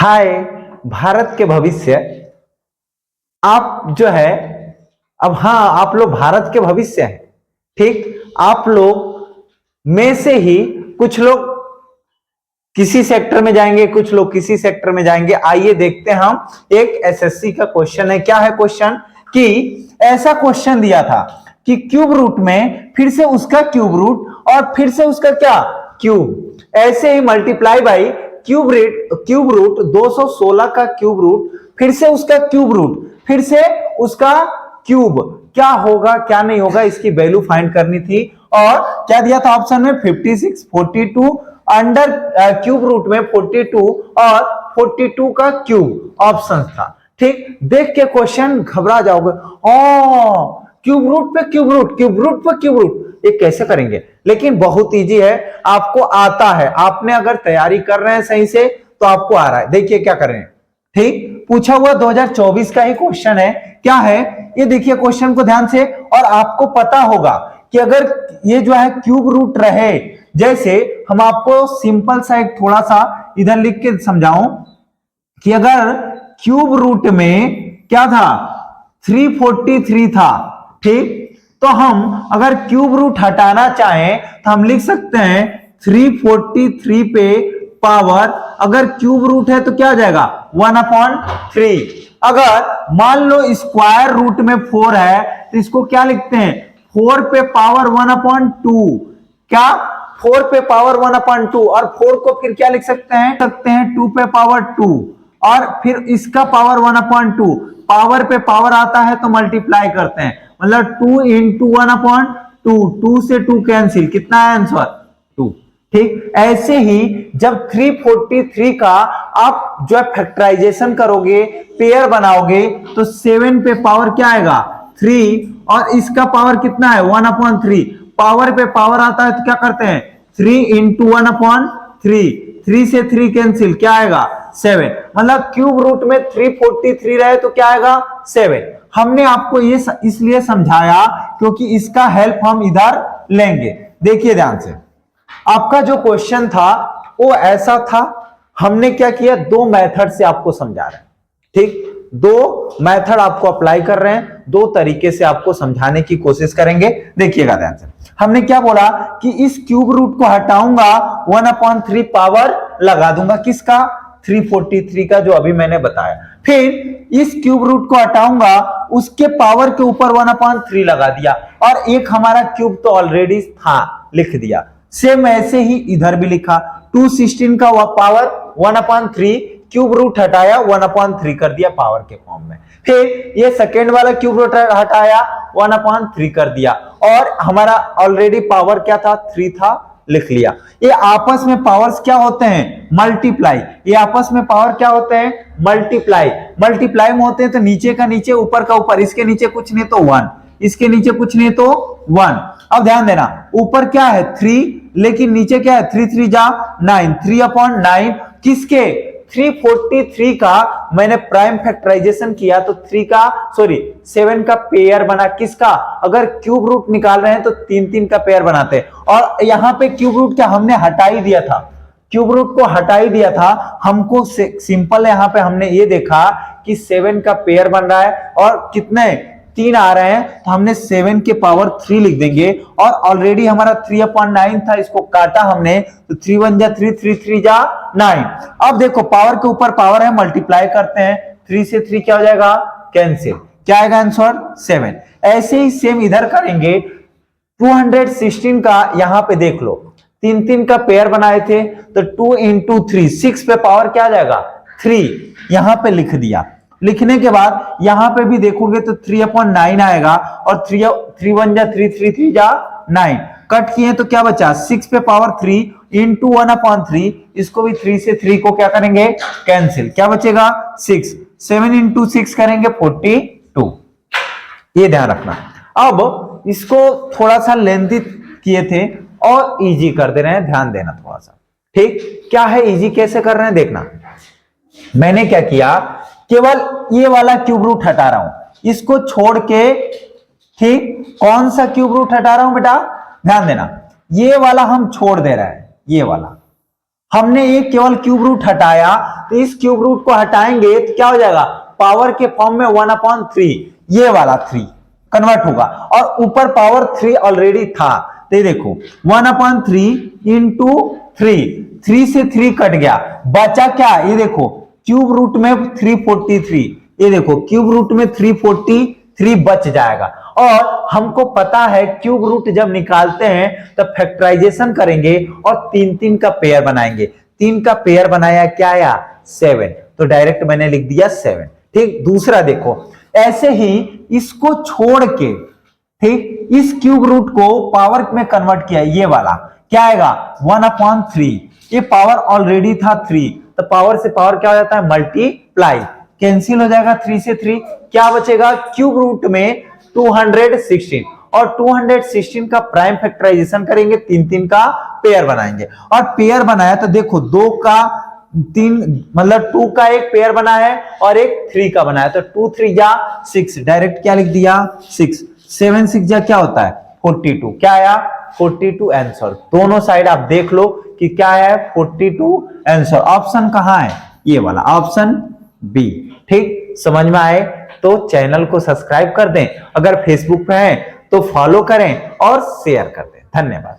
हाय भारत के भविष्य। आप जो है अब हाँ आप लोग भारत के भविष्य हैं। ठीक, आप लोग में से ही कुछ लोग किसी सेक्टर में जाएंगे, कुछ लोग किसी सेक्टर में जाएंगे। आइए देखते हैं हम, एक एसएससी का क्वेश्चन है। क्या है क्वेश्चन कि ऐसा क्वेश्चन दिया था कि क्यूब रूट में फिर से उसका क्यूब रूट और फिर से उसका क्या क्यूब, ऐसे ही मल्टीप्लाई बाई क्यूब रूट 216 का क्यूब रूट फिर से उसका क्यूब रूट फिर से उसका क्यूब, क्या होगा क्या नहीं होगा, इसकी वैल्यू फाइंड करनी थी। और क्या दिया था ऑप्शन में 56, 42 अंडर क्यूब रूट में 42 और 42 का क्यूब ऑप्शन था। ठीक, देख के क्वेश्चन घबरा जाओगे, क्यूब रूट पे क्यूब रूट, क्यूब रूट पे क्यूब रूट, ये कैसे करेंगे? लेकिन बहुत इजी है, आपको आता है। आपने अगर तैयारी कर रहे हैं सही से तो आपको आ रहा है। देखिए क्या कर रहे हैं। ठीक, पूछा हुआ 2024 का ही क्वेश्चन है। क्या है ये, देखिए क्वेश्चन को ध्यान से। और आपको पता होगा कि अगर ये जो है क्यूब रूट रहे, जैसे हम आपको सिंपल सा एक थोड़ा सा इधर लिख के समझाऊं कि अगर क्यूब रूट में क्या था 343 था। ठीक, तो हम अगर क्यूब रूट हटाना चाहें तो हम लिख सकते हैं 343 पे पावर, अगर क्यूब रूट है तो क्या आ जाएगा 1/3। अगर मान लो स्क्वायर रूट में 4 है तो इसको क्या लिखते हैं 4 पे पावर 1/2। क्या 4 पे पावर 1/2, और 4 को फिर क्या लिख सकते हैं 2 पे पावर 2 और फिर इसका पावर 1/2। पावर पे पावर आता है तो मल्टीप्लाई करते हैं, मतलब 2 इंटू 1/2, 2 से 2 कैंसिल, कितना है आंसर 2। ठीक, ऐसे ही जब 343 का आप जो है फैक्टराइजेशन करोगे, पेयर बनाओगे, तो 7 पे पावर क्या आएगा 3 और इसका पावर कितना है 1/3। पावर पे पावर आता है तो क्या करते हैं 3 इंटू 1/3, 3 से 3 कैंसिल, क्या आएगा 7। मतलब क्यूब रूट में 343 रहे तो क्या आएगा 7। हमने आपको ये इसलिए समझाया क्योंकि इसका हेल्प हम इधर लेंगे। देखिए ध्यान से, आपका जो क्वेश्चन था वो ऐसा था। हमने क्या किया, दो मेथड से आपको समझा रहे हैं। ठीक, दो मेथड आपको अप्लाई कर रहे हैं, दो तरीके से आपको समझाने की कोशिश करेंगे। देखिएगा ध्यान से, हमने क्या बोला कि इस क्यूब रूट को हटाऊंगा 1/3 पावर लगा दूंगा, किसका 343 का जो अभी मैंने बताया। फिर इस क्यूब रूट को हटाऊंगा, उसके पावर के ऊपर 1/3 लगा दिया, और एक हमारा क्यूब तो ऑलरेडी था, लिख दिया। सेम ऐसे ही इधर भी लिखा, 216 का पावर 1/3, क्यूब रूट हटाया 1/3 कर दिया पावर के फॉर्म में। फिर ये सेकेंड वाला क्यूब रूट हटाया 1/3 कर दिया, और हमारा ऑलरेडी पावर क्या था 3 था, लिख लिया। ये आपस में पावर्स क्या होते हैं मल्टीप्लाई, ये आपस में पावर क्या होते हैं मल्टीप्लाई। मल्टीप्लाई में होते हैं तो नीचे का नीचे ऊपर का ऊपर, इसके नीचे कुछ नहीं तो 1, इसके नीचे कुछ नहीं तो 1। अब ध्यान देना, ऊपर क्या है 3, लेकिन नीचे क्या है 3 3 जा 9, 3/9 किसके 343 का मैंने प्राइम फैक्टराइजेशन किया तो 7 का पेयर बना, किसका, अगर क्यूब रूट निकाल रहे हैं तो 3 का पेयर बनाते हैं। और यहां पे क्यूब रूट क्या हमने हटा ही दिया था, क्यूब रूट को हटा ही दिया था। हमको सिंपल यहां पे हमने ये देखा कि 7 का पेयर बन रहा है और कितने 3 आ रहे हैं, तो हमने 7 के पावर 3 लिख देंगे। और ऑलरेडी हमारा 3/9 था, इसको काटा हमने तो 3 1 जा 3, 3 3 जा 9। अब देखो पावर के ऊपर पावर है, मल्टीप्लाई करते हैं, 3 से 3 क्या हो जाएगा कैंसिल, क्या आएगा आंसर 7। ऐसे ही सेम इधर करेंगे। 216 का यहां पे देख लो, 3 का पेयर बनाए थे तो 2 इंटू 3, 6 पे पावर क्या आ जाएगा 3, यहां पे लिख दिया। लिखने के बाद यहां पे भी देखोगे तो 3/9 आएगा, और 3 1 जा 3, 3 3 जा 9, कट किए तो क्या बचा 6 पे पावर 3 इंटू 1/3, इसको भी 3 से 3 को क्या करेंगे कैंसिल, क्या बचेगा 6, 7 इंटू 6 करेंगे 42। ये ध्यान रखना। अब इसको थोड़ा सा लेंथी किए थे और इजी कर दे रहे हैं, ध्यान देना थोड़ा सा। ठीक, क्या है इजी कैसे कर रहे हैं देखना। मैंने क्या किया, केवल ये वाला क्यूब रूट हटा रहा हूं, इसको छोड़ के। ठीक, कौन सा क्यूब रूट हटा रहा हूं बेटा, ध्यान देना, ये वाला हम छोड़ दे रहे हैं, ये वाला हमने एक केवल क्यूब रूट हटाया, तो इस क्यूब रूट को हटाएंगे तो क्या हो जाएगा, पावर के फॉर्म में 1/3 ये वाला 3 कन्वर्ट होगा, और ऊपर पावर 3 ऑलरेडी था। तो देखो 1/3 इंटू 3 से 3 कट गया, बचा क्या, ये देखो क्यूब रूट में 343, ये देखो क्यूब रूट में 343 बच जाएगा। और हमको पता है क्यूब रूट जब निकालते हैं तब फैक्टराइजेशन करेंगे और 3 का पेयर बनाएंगे, 3 का पेयर बनाया क्या आया 7, तो डायरेक्ट मैंने लिख दिया 7। ठीक, दूसरा देखो, ऐसे ही इसको छोड़ के, ठीक, इस क्यूब रूट को पावर में कन्वर्ट किया, ये वाला क्या आएगा 1/3, ये पावर ऑलरेडी था 3, तो पावर से पावर क्या हो जाता है मल्टीप्लाई, कैंसिल हो जाएगा 3 से 3, क्या बचेगा क्यूब रूट में 216, और 216 का प्राइम फैक्टराइजेशन करेंगे, 3 का पेयर बनाएंगे, और पेयर बनाया तो देखो 2 का 3 मतलब 2 का एक पेयर बना है और एक 3 का बना है, तो 2 3 जा 6, डायरेक्ट क्या लिख दिया 6, 7 6 जा क्या होता है 42, क्या आया 42 आंसर। दोनों साइड आप देख लो कि क्या है 42 आंसर। ऑप्शन कहां है, ये वाला ऑप्शन बी। ठीक, समझ में आए तो चैनल को सब्सक्राइब कर दें, अगर फेसबुक पे है तो फॉलो करें और शेयर कर दें। धन्यवाद।